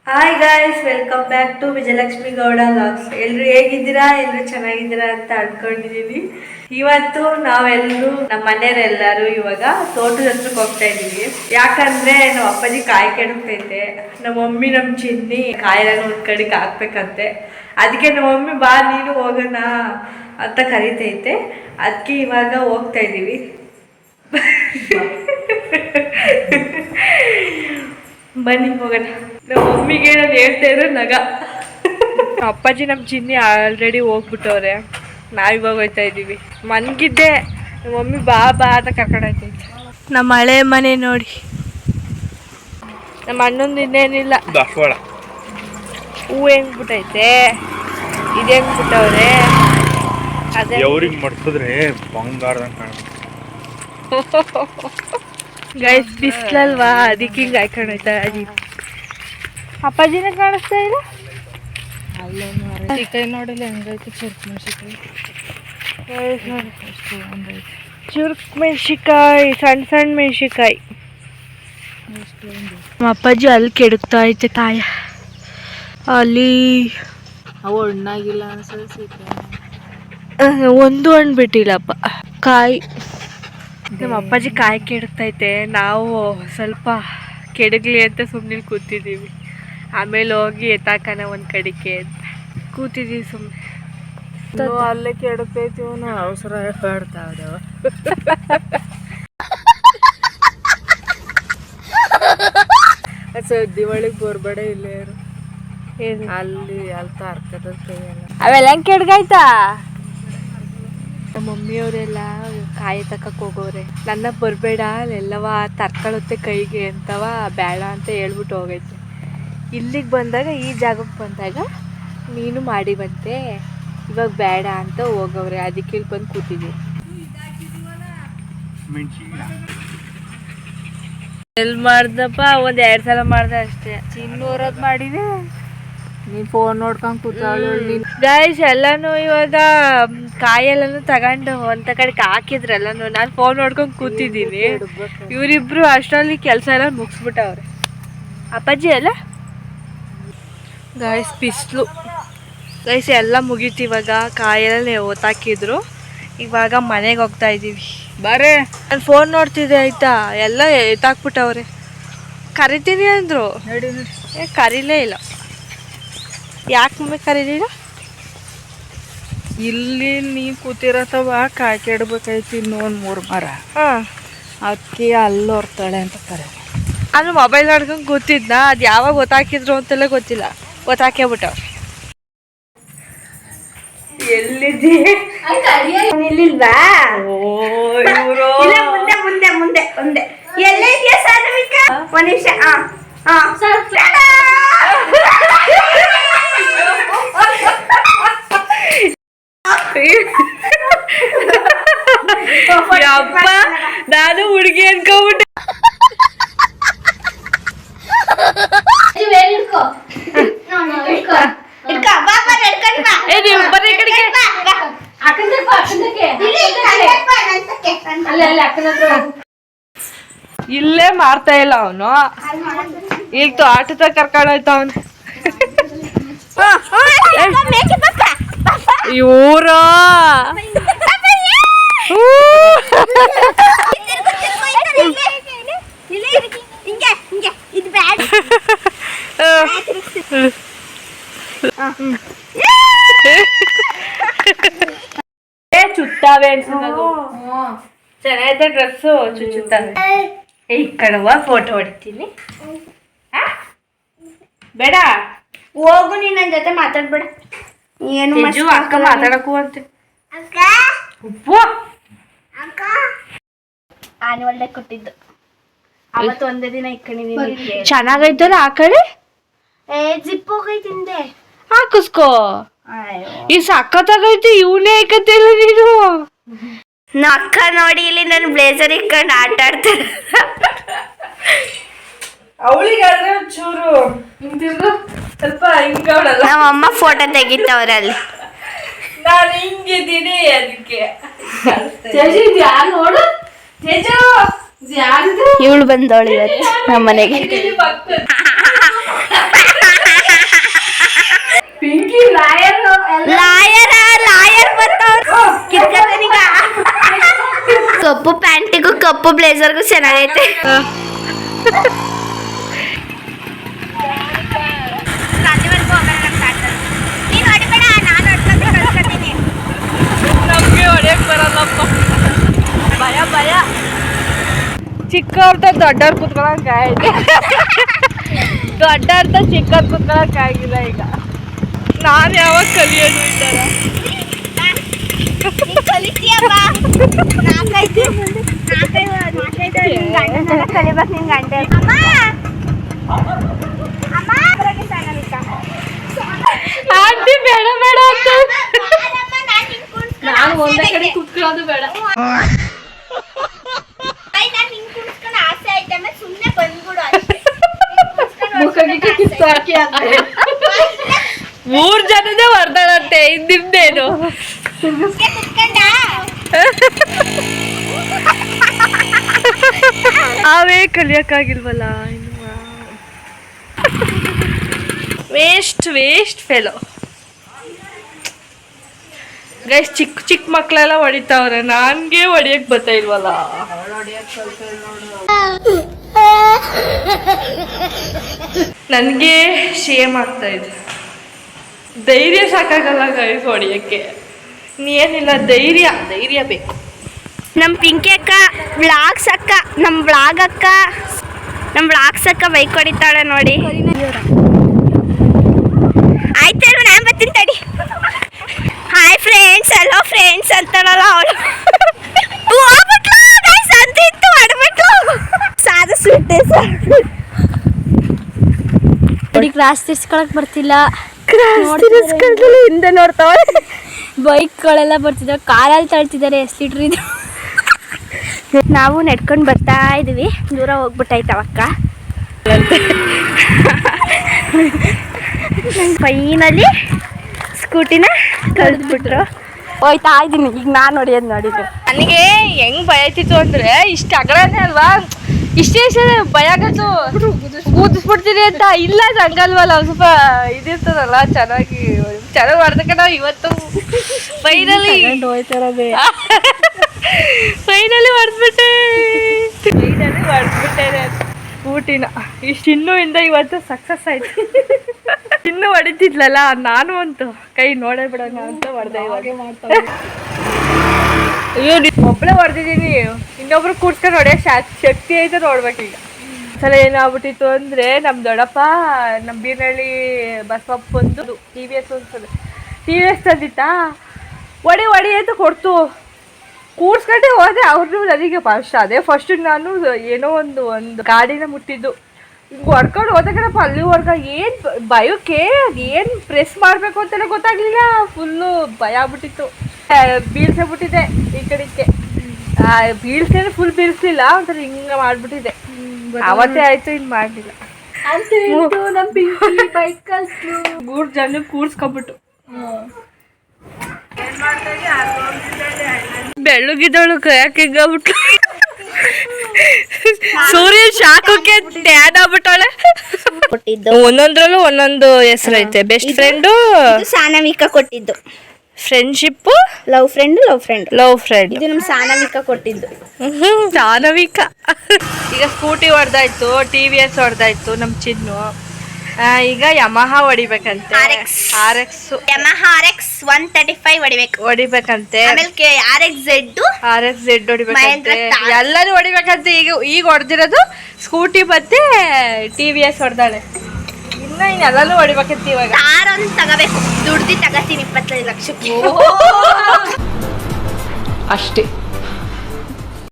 Hi guys, welcome back to Vijayalakshmi Gowda vlogs. ಎಲ್ಲರೂ ಹೇಗಿದ್ದೀರಾ? ಎಲ್ಲರೂ ಚೆನ್ನಾಗಿದ್ದೀರಾ ಅಂತ ಅನ್ಕೊಂಡಿದೀವಿ. ಇವತ್ತು ನಾವೆಲ್ಲರೂ ನಮ್ಮ ಮನೆಯವರೆಲ್ಲರೂ ಇವಾಗ ತೋಟದ ಹತ್ರಕ್ಕೆ ಹೋಗ್ತಾ ಇದೀವಿ. ಯಾಕಂದ್ರೆ ನಮ್ಮ ಅಪ್ಪಾಜಿ ಕಾಯಿ ಕೆಡಕ್ತೈತೆ, ನಮ್ಮ ಮಮ್ಮಿ ನಮ್ಮ ಚಿನ್ನಿ ಕಾಯಿಲೆನ ಒಂದ್ ಕಡೆಗೆ ಹಾಕ್ಬೇಕಂತೆ. ಅದಕ್ಕೆ ನಮ್ಮ ಮಮ್ಮಿ ಬಾ ನೀನು ಹೋಗೋಣ ಅಂತ ಕರಿತೈತೆ. ಅದಕ್ಕೆ ಇವಾಗ ಹೋಗ್ತಾ ಇದೀವಿ. ಬನ್ನಿ ಹೋಗೋಣ. ನಮ್ಮ ಮಮ್ಮಿಗೆ ನಾನು ಹೇಳ್ತಾ ಇರೋ ನಗ. ಅಪ್ಪಾಜಿ ನಮ್ಮ ಚಿನ್ನಿ ಆಲ್ರೆಡಿ ಹೋಗ್ಬಿಟ್ಟವ್ರೆ. ನಾವಿವಾಗ ಹೋಗ್ತಾ ಇದ್ದೀವಿ. ಮನ್ಗಿದ್ದೆ, ನಮ್ಮ ಮಮ್ಮಿ ಬಾ ಬಾ ಅಂತ ಕರ್ಕೊಂಡು ಹೋಗ್ತೈತೆ. ನಮ್ಮ ಹಳೆ ಮನೆ ನೋಡಿ. ನಮ್ಮ ಅಣ್ಣಂದು ಇನ್ನೇನಿಲ್ಲ. ಹೂ ಹೆಂಗ್ ಬಿಟ್ಟೈತೆ, ಇದು ಹೆಂಗ್ ಬಿಟ್ಟವ್ರೆ. ಅದೇ ಅವ್ರಿಗೆ ಮಾಡ್ಸಿದ್ರೆ ಬಂಗಾರದಂಗೆ ಕಾಣುತ್ತೆ. ಗೈಸ್ ಬಿಸ್ಲಲ್ವಾ, ಅದಕ್ಕೆ ಹಿಂಗೆ ಹಾಕೊಂಡೈತ. ಅಪ್ಪಾಜಿನ ಕಾಣಿಸ್ತಾ ಇಲ್ಲ. ಮೆಣಸಿಕಾಯಿ ನೋಡಿಲ್ಲ ಹೆಂಗೈತೆ. ಚುರುಕ್ ಮೆಣಸಿಕಾಯಿ, ಸಣ್ಣ ಸಣ್ಣ ಮೆಣಸಿಕಾಯಿ. ನಮ್ಮ ಅಪ್ಪಾಜಿ ಅಲ್ಲಿ ಕೆಡುಕ್ತಾ ಐತೆ ಕಾಯ. ಅಲ್ಲಿ ಅವು ಹಣ್ಣಾಗಿಲ್ಲ ಅನ್ಸುತ್ತೆ. ಒಂದು ಹಣ್ಣು ಬಿಟ್ಟಿಲ್ಲಪ್ಪ ಕಾಯಿ. ನಮ್ಮ ಅಪ್ಪಾಜಿ ಕಾಯಿ ಕೆಡುಕ್ತೈತೆ. ನಾವು ಸ್ವಲ್ಪ ಕೆಡಗ್ಲಿ ಅಂತ ಸುಮ್ಮನೆ ಕೂತಿದ್ದೀವಿ. ಆಮೇಲೆ ಹೋಗಿ ಎತ್ತಾಕನ ಒಂದು ಕಡೆಗೆ ಅಂತ ಕೂತಿದ್ದೀವಿ ಸುಮ್ಮನೆ. ಅಲ್ಲೇ ಕೆಡಕೈತಿ. ಅವನು ಅವಸರ ಪಡ್ತಾವ. ಸದ್ದಿ ಒಳಗೆ ಬೋರ್ಬೇಡ ಇಲ್ಲೇ ಅಲ್ಲಿ ತರ್ಕದ ಅವೆಲ್ಲ ಹೆಂಗೆ ಕೆಡ್ಗಾಯ್ತಾ. ನಮ್ಮ ಮಮ್ಮಿಯವರೆಲ್ಲ ಕಾಯಿ ತಕ್ಕಕ್ಕೆ ಹೋಗೋರೆ. ನನ್ನ ಬರಬೇಡ ಅಲ್ಲೆಲ್ಲವ ತರ್ಕೊಳ್ಳುತ್ತೆ ಕೈಗೆ ಅಂತವ, ಬೇಡ ಅಂತ ಹೇಳ್ಬಿಟ್ಟು ಹೋಗೈತೆ. ಇಲ್ಲಿಗೆ ಬಂದಾಗ, ಈ ಜಾಗಕ್ಕೆ ಬಂದಾಗ ನೀನು ಮಾಡಿ ಬಂತೆ, ಇವಾಗ ಬೇಡ ಅಂತ ಹೋಗವ್ರೆ. ಅದಕ್ಕೆ ಇಲ್ಲಿ ಬಂದು ಕೂತಿದ್ದೀವಿ. ಎಲ್ಲಿ ಮಾಡ್ದಪ್ಪ, ಒಂದು 2 ಸಲ ಮಾಡ್ದೆ ಅಷ್ಟೇ. ಚಿನ್ನೂರದ್ ಮಾಡಿದೆ. ನೀನು ಫೋನ್ ನೋಡ್ಕೊಂಡು ಕೂತಾಳು. ಗೈಸ್ ಎಲ್ಲನೂ ಇವಾಗ ಕಾಯೆಲ್ಲನೂ ತಗೊಂಡು ಒಂದ ಕಡೆಗೆ ಹಾಕಿದ್ರೆಲ್ಲನೂ. ನಾನು ಫೋನ್ ನೋಡ್ಕೊಂಡು ಕೂತಿದ್ದೀನಿ. ಇವರಿಬ್ರು ಅಷ್ಟರಲ್ಲಿ ಕೆಲಸ ಎಲ್ಲ ಮುಗಿಸ್ಬಿಟ್ಟವ್ರೆ. ಅಪ್ಪಾಜಿ ಎಲ್ಲ ಗೈಸ್ ಬಿಸಿಲು. ಗೈಸ್ ಎಲ್ಲ ಮುಗೀತು ಇವಾಗ. ಕಾಯೆಲ್ಲ ಒತ್ತಾಕಿದ್ರು. ಇವಾಗ ಮನೆಗೆ ಹೋಗ್ತಾ ಇದ್ದೀವಿ. ಬಾರೆ, ನಾನು ಫೋನ್ ನೋಡ್ತಿದ್ದೆ ಆಯ್ತಾ. ಎಲ್ಲ ಎತ್ತಾಕ್ಬಿಟ್ಟವ್ರೆ. ಕರಿತೀನಿ ಅಂದರು, ಕರೀಲೇ ಇಲ್ಲ. ಯಾಕೆ ಮಮ್ಮಿ ಕರೀಲಿಲ್ಲ? ಇಲ್ಲಿ ನೀ ಕೂತಿರತ್ತವ ಕಾಯಿ ಕೆಡ್ಬೇಕಾಯ್ತು. ಇನ್ನೊಂದು 3 ಮರ. ಅದಕ್ಕೆ ಅಲ್ಲಿ ಹೊರ್ತಾಳೆ ಅಂತ ಕರೆ. ನಾನು ಮೊಬೈಲ್ ನೋಡ್ಕೊಂಡು ಕೂತಿದ್ನ. ಅದು ಯಾವಾಗ ಗೊತ್ತಾಕಿದ್ರು ಅಂತೆಲ್ಲ ಗೊತ್ತಿಲ್ಲ. ಗೊತ್ತಾಕ್ಬಿಟ್ಟವ್ರು. ಎಲ್ಲಿದ್ದಿ? ಇಲ್ಲಿಲ್ವಾ? ಮುಂದೆ ಮುಂದೆ ಮುಂದೆ ಮುಂದೆ ಎಲ್ಲ ಇದೆಯಾ ಸಾಧವಿಕ? ಒಂದು ನಿಮಿಷ. ಅಪ್ಪ, ನಾನು ಹುಡುಗಿ ಅನ್ಕೋಬಿಟ್ಟೆ. ಇಲ್ಲೇ ಮಾಡ್ತಾ ಇಲ್ಲ ಅವನು. ಈಗ ಆಟದ ಕರ್ಕೊಂಡೋಯ್ತ ಅವನು. ಇವರು ಚುತ್ತಾವೆ ಅನ್ಸುತ್ತದು. ಚೆನ್ನಾಗೈತೆ ಡ್ರೆಸ್ಸು. ಚುಚ್ಚುತ್ತಾವೆ. ಈ ಕಡೆ ಫೋಟೋ ಹೊಡಿತೀನಿ. ಬೇಡ ಹೋಗು, ನೀನು ನನ್ನ ಜೊತೆ ಮಾತಾಡ್ಬೇಡ. ಏನು ಅಕ್ಕ ಮಾತಾಡಕ್ಕೂ ಅಂತೆ. ಆನ್ಯುವಲ್ ಡೇ ಕೊಟ್ಟಿದ್ದು ಅವತ್ತು ಒಂದೇ ದಿನ ಇಟ್ಕೊಂಡಿದ್ದೀನಿ. ಚೆನ್ನಾಗೈತಲ್ಲ ಆ ಕಡೆ. ಜಿಪ್ ಹೋಗೈತಿ ಹಿಂದೆ. ಹಾಕಿಸ್ಕೋ. ಈ ಸಕ್ಕತ್ತಾಗೈತಿ. ಇವನೇ ಐಕತ್ತಿಲ್ಲ ನೀನು. ಅಕ್ಕ ನೋಡಿ, ಇಲ್ಲಿ ನನ್ನ ಬ್ಲೇಸರ್ ಇಟ್ಕೊಂಡು ಆಟ ಆಡ್ತಾರೆ. ಅವಳಿಗಾದ್ರೆ ಒಂಚೂರು ಸ್ವಲ್ಪ ಹಿಂಗವಳಲ್ಲ. ನಮ್ಮ ಅಮ್ಮ ಫೋಟೋ ತೆಗಿತವ್ರಲ್ಲಿ. ನಾನು ಹಿಂಗಿದ್ದೀನಿ ಅದಕ್ಕೆ. ನೋಡು, ಇವಳು ಬಂದವಳು ಇವತ್ತು ನಮ್ಮ ಮನೆಗೆ. ಕಪ್ಪು ಬ್ಲೇಸರ್ಗೂ ಚೆನ್ನಾಗೈತೆ. ನಮ್ಗೆ ಹೊಡೆಯಕ್ ಬರಲ್ಲಪ್ಪ, ಭಯ ಭಯ. ಚಿಕ್ಕವ್ರ ದೊಡ್ಡವ್ರು ಕುತ್ಕೊಳಕ್ ಆಯ್ತು, ದೊಡ್ಡವ್ರ ಚಿಕ್ಕವ್ರು ಕುತ್ಕೊಳಕ್ ಆಗಿಲ್ಲ. ಈಗ ನಾನು ಯಾವಾಗ ಕಲಿಯೋದು ಇದ್ದಾರ ಆಂಟಿ ಬೇಡ ಬೇಡ ಅಂತ ನಾನು ಒಂದೇ ಕಡೆ ಕುತ್ಕೊಳ್ಳೋದು ಬೇಡ. ಮೂರ್ ಜನದೇ ಬರ್ತಾಳಂತೆ, ನಿಮ್ದೇನು? ಅವೇ ಕಲಿಯಕ್ಕಾಗಿಲ್ವಲ್ಲ ಇನ್ನು. Waste waste fellow guys. ಚಿಕ್ಕ ಚಿಕ್ಕ ಮಕ್ಕಳೆಲ್ಲ ಹೊಡಿತಾವ್ರೆ, ನನ್ಗೆ ಹೊಡಿಯಕ್ ಬರ್ತಾ ಇಲ್ವಲ್ಲ. ನನ್ಗೆ ಶೇಮ್ ಆಗ್ತಾ ಇದೆ, ಧೈರ್ಯ ಸಾಕಾಗಲ್ಲ ಗೈಸ್ ಹೊಡಿಯಕ್ಕೆ. ಏನಿಲ್ಲ, ಧೈರ್ಯ ಧೈರ್ಯ ಬೇಕು. ನಮ್ಮ ಪಿಂಕಿ ಅಕ್ಕ, ವ್ಲಾಗ್ಸ್ ಅಕ್ಕ, ನಮ್ಮ ವ್ಲಾಗ್ಸ್ ಅಕ್ಕ ಬೈಕ್ ಹೊಡಿತಾಳೆ ನೋಡಿ. ಆಯ್ತು ನಾನು ಬರ್ತೀನಿ ತಡಿ. ಹಾಯ್ ಫ್ರೆಂಡ್ಸ್, ಹಲೋ ಫ್ರೆಂಡ್ಸ್ ಅಂತಾಳಲ್ಲ ಅವಳು. ಸಂತಿತ್ತು ಮಾಡ್ಬಿಟ್ಟು ಸಾದು ಸುಟ್ಟೆ ನೋಡಿ. ಕ್ರಾಸ್ ತಿರ್ಸ್ಕೊಳಕ್ ಬರ್ತಿಲ್ಲ, ಹಿಂದೆ ನೋಡ್ತಾವೆ. ಬೈಕ್ಗಳೆಲ್ಲ ಬರ್ತಿದ್ದಾವೆ, ಕಾರಲ್ಲಿ ತಳ್ತಿದ್ದಾರೆ. ಎಷ್ಟು ಲೀಟ್ರ್ ಇದು? ನಾವು ನಡ್ಕೊಂಡು ಬರ್ತಾ ಇದೀವಿ. ದೂರ ಹೋಗ್ಬಿಟ್ಟಾಯ್ತವಕ್ಕ. ಫೈನಲಿ ಸ್ಕೂಟಿನ ಕಳ್ದ್ಬಿಟ್ರು. ಹೋಯ್ತಾ ಇದ್ದೀನಿ ಈಗ. ನಾನು ಹೊಡಿಯೋದು ನೋಡಿದ್ದು ನನಗೆ ಹೆಂಗ್ ಭಯ ಆಯ್ತಿತ್ತು ಅಂದ್ರೆ, ಇಷ್ಟ ಅಗಲನೇ ಅಲ್ವಾ, ಇಷ್ಟೇ ಭಯ ಆಗತ್ತು, ಕೂದಿಸ್ಬಿಡ್ತೀನಿ ಅಂತ. ಇಲ್ಲ ಹಂಗಲ್ವಲ್ಲ, ಸ್ವಲ್ಪ ಇದಿರ್ತದಲ್ಲ, ಚೆನ್ನಾಗಿ ಮಾಡ್ದಕ್ಕೆ ನಾವು ಇವತ್ತು ಫೈನಲಿ ಹೊಡೆದ್ಬಿಟ್ಟೆ ಸ್ಕೂಟಿನ. ಇಷ್ಟು ಇನ್ನೂ ಇಂದ ಇವತ್ತು ಸಕ್ಸಸ್ ಆಯ್ತು. ಇನ್ನು ಹೊಡಿತಿದ್ಲಲ್ಲ, ನಾನು ಅಂತೂ ಕೈ ನೋಡೇ ಬಿಡೋಣ ಅಂತ ಹೊಡೆದೆ. ಅಯ್ಯೋ, ಒಬ್ಬಳೇ ಹೊಡೆದಿದ್ದೀನಿ, ಇನ್ನೊಬ್ರು ಕೂರ್ಸ್ಕೊಂಡು ಹೊಡೆಯೋ ಶಕ್ತಿ ಐತೆ ನೋಡ್ಬೇಕೀಗ. ಸಲ ಏನಾಗ್ಬಿಟ್ಟಿತ್ತು ಅಂದರೆ, ನಮ್ಮ ದೊಡ್ಡಪ್ಪ ನಮ್ಮ ಬೀರ್ನಳ್ಳಿ ಬಸವಪ್ಪಂದು TVS ತಂದಿತ್ತಾ, ಹೊಡಿ ಅಂತ ಕೊಡ್ತು. ಕೂರ್ಸ್ಕೊಂಡೆ ಹೋದೆ. ಅವ್ರನ್ನೂ ನನಗೆ ಫಸ್ಟ್ ನಾನು ಏನೋ ಒಂದು ಗಾಡಿನ ಮುಟ್ಟಿದ್ದು, ಹಿಂಗೆ ಹೊಡ್ಕೊಂಡು ಹೋದಕ್ಕಪ್ಪ ಅಲ್ಲಿವರೆಗ ಏನು ಭಯಕ್ಕೆ ಏನು ಪ್ರೆಸ್ ಮಾಡಬೇಕು ಅಂತೆಲ್ಲ ಗೊತ್ತಾಗಲಿಲ್ಲ. ಫುಲ್ಲು ಭಯ ಆಗ್ಬಿಟ್ಟಿತ್ತು. ಬೀಳ್ಸಬಿಟ್ಟಿದ್ದೆ ಈ ಕಡೆಗೆ. ಬೀಳ್ಸೇನೆ ಫುಲ್ ಬೀಳ್ಸಲಿಲ್ಲ, ಒಂಥರ ಹಿಂಗೆ ಮಾಡ್ಬಿಟ್ಟಿದ್ದೆ. ಅವತ್ತೇ ಆಯ್ತು, ಇನ್ನು ಮಾಡಲಿಲ್ಲ. ಮೂರು ಜನ ಕೂರ್ಸ್ಕೊಂಬಿಟ್ಟು ಬೆಳ್ಳಗಿದ್ದವಳು ಕೈಯಾಕ ಹಿಂಗಾಗ್ಬಿಟ್ಟು ಸೂರ್ಯ ಶಾಖಕ್ಕೆ ಟ್ಯಾನ್ ಆಗ್ಬಿಟ್ಟವಳೆ. ಒಂದೊಂದ್ರಲ್ಲೂ ಒಂದೊಂದು ಹೆಸರು ಐತೆ. ಬೆಸ್ಟ್ ಫ್ರೆಂಡು ಸಾನವಿಕ ಕೊಟ್ಟಿದ್ದು, ಫ್ರೆಂಡ್ಶಿಪ್, ಲವ್ ಫ್ರೆಂಡ್ ಇದು ನಮ್ಮ ಸಾನವಿಕ ಕೊಟ್ಟಿದ್ದು. ಸಾನವಿಕ. ಈಗ ಸ್ಕೂಟಿ ಹೊಡೆದಾಯ್ತು, TVS ಹೊಡೆದಾಯ್ತು ನಮ್ಮ ಚಿನ್ನು. ಈಗ ಯಮಹ ಹೊಡಿಬೇಕಂತೆ. RX Yamaha RX 135 ಹೊಡಿಬೇಕಂತೆ. ಆಮೇಲೆ RX-Z ಹೊಡಿಬೇಕಂತೆ. ಎಲ್ಲರೂ ಹೊಡಿಬೇಕಂತೆ. ಈಗ ಹೊಡೆದಿರೋದು ಸ್ಕೂಟಿ ಮತ್ತೆ TVS ಹೊಡೆದಾಳೆ. ಇನ್ನೆಲ್ಲೂ ಹೊಡಿಬೇಕಂತ. ಇವಾಗ ಕಾರ್ ಒಂದು ತಗೋಬೇಕು, ದುಡ್ದು ತಗೋತೀನಿ 25 ಲಕ್ಷಕ್ಕೆ ಅಷ್ಟೇ.